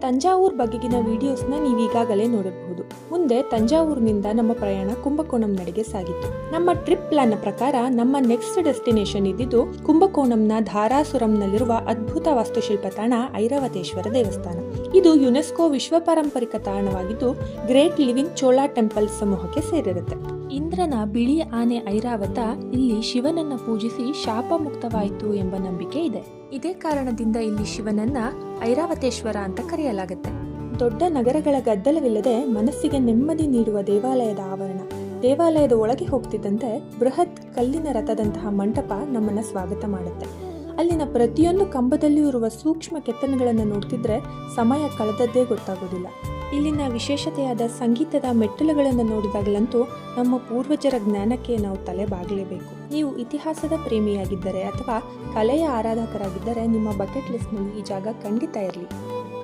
ತಂಜಾವೂರು ಬಗೆಗಿನ ವಿಡಿಯೋಸ್ನ ನೀವು ಈಗಾಗಲೇ ನೋಡಿರಬಹುದು. ಮುಂದೆ ತಂಜಾವೂರಿನಿಂದ ನಮ್ಮ ಪ್ರಯಾಣ ಕುಂಭಕೋಣಂ ನಡೆಗೆ ಸಾಗಿತು. ನಮ್ಮ ಟ್ರಿಪ್ ಪ್ಲಾನ್ನ ಪ್ರಕಾರ ನಮ್ಮ ನೆಕ್ಸ್ಟ್ ಡೆಸ್ಟಿನೇಷನ್ ಇದ್ದಿದ್ದು ಕುಂಭಕೋಣಂನ ಧಾರಾಸುರಂನಲ್ಲಿರುವ ಅದ್ಭುತ ವಾಸ್ತುಶಿಲ್ಪ ತಾಣ ಐರಾವತೇಶ್ವರ ದೇವಸ್ಥಾನ. ಇದು ಯುನೆಸ್ಕೋ ವಿಶ್ವ ಪಾರಂಪರಿಕ ತಾಣವಾಗಿದ್ದು ಗ್ರೇಟ್ ಲಿವಿಂಗ್ ಚೋಳಾ ಟೆಂಪಲ್ ಸಮೂಹಕ್ಕೆ ಸೇರಿರುತ್ತೆ. ಇಂದ್ರನ ಬಿಳಿ ಆನೆ ಐರಾವತ ಇಲ್ಲಿ ಶಿವನನ್ನ ಪೂಜಿಸಿ ಶಾಪ ಮುಕ್ತವಾಯಿತು ಎಂಬ ನಂಬಿಕೆ ಇದೆ. ಇದೇ ಕಾರಣದಿಂದ ಇಲ್ಲಿ ಶಿವನನ್ನ ಐರಾವತೇಶ್ವರ ಅಂತ ಕರೆಯಲಾಗುತ್ತೆ. ದೊಡ್ಡ ನಗರಗಳ ಗದ್ದಲವಿಲ್ಲದೆ ಮನಸ್ಸಿಗೆ ನೆಮ್ಮದಿ ನೀಡುವ ದೇವಾಲಯದ ಆವರಣ. ದೇವಾಲಯದ ಒಳಗೆ ಹೋಗ್ತಿದ್ದಂತೆ ಬೃಹತ್ ಕಲ್ಲಿನ ರಥದಂತಹ ಮಂಟಪ ನಮ್ಮನ್ನ ಸ್ವಾಗತ ಮಾಡುತ್ತೆ. ಅಲ್ಲಿನ ಪ್ರತಿಯೊಂದು ಕಂಬದಲ್ಲಿಯೂ ಇರುವ ಸೂಕ್ಷ್ಮ ಕೆತ್ತನೆಗಳನ್ನು ನೋಡ್ತಿದ್ರೆ ಸಮಯ ಕಳೆದದ್ದೇ ಗೊತ್ತಾಗೋದಿಲ್ಲ. ಇಲ್ಲಿನ ವಿಶೇಷತೆಯಾದ ಸಂಗೀತದ ಮೆಟ್ಟಿಲುಗಳನ್ನು ನೋಡಿದಾಗಲಂತೂ ನಮ್ಮ ಪೂರ್ವಜರ ಜ್ಞಾನಕ್ಕೆ ನಾವು ತಲೆ ಬಾಗಲೇಬೇಕು. ನೀವು ಇತಿಹಾಸದ ಪ್ರೇಮಿಯಾಗಿದ್ದರೆ ಅಥವಾ ಕಲೆಯ ಆರಾಧಕರಾಗಿದ್ದರೆ ನಿಮ್ಮ ಬಕೆಟ್ ಲಿಸ್ಟ್ನಲ್ಲಿ ಈ ಜಾಗ ಖಂಡಿತ ಇರಲಿ.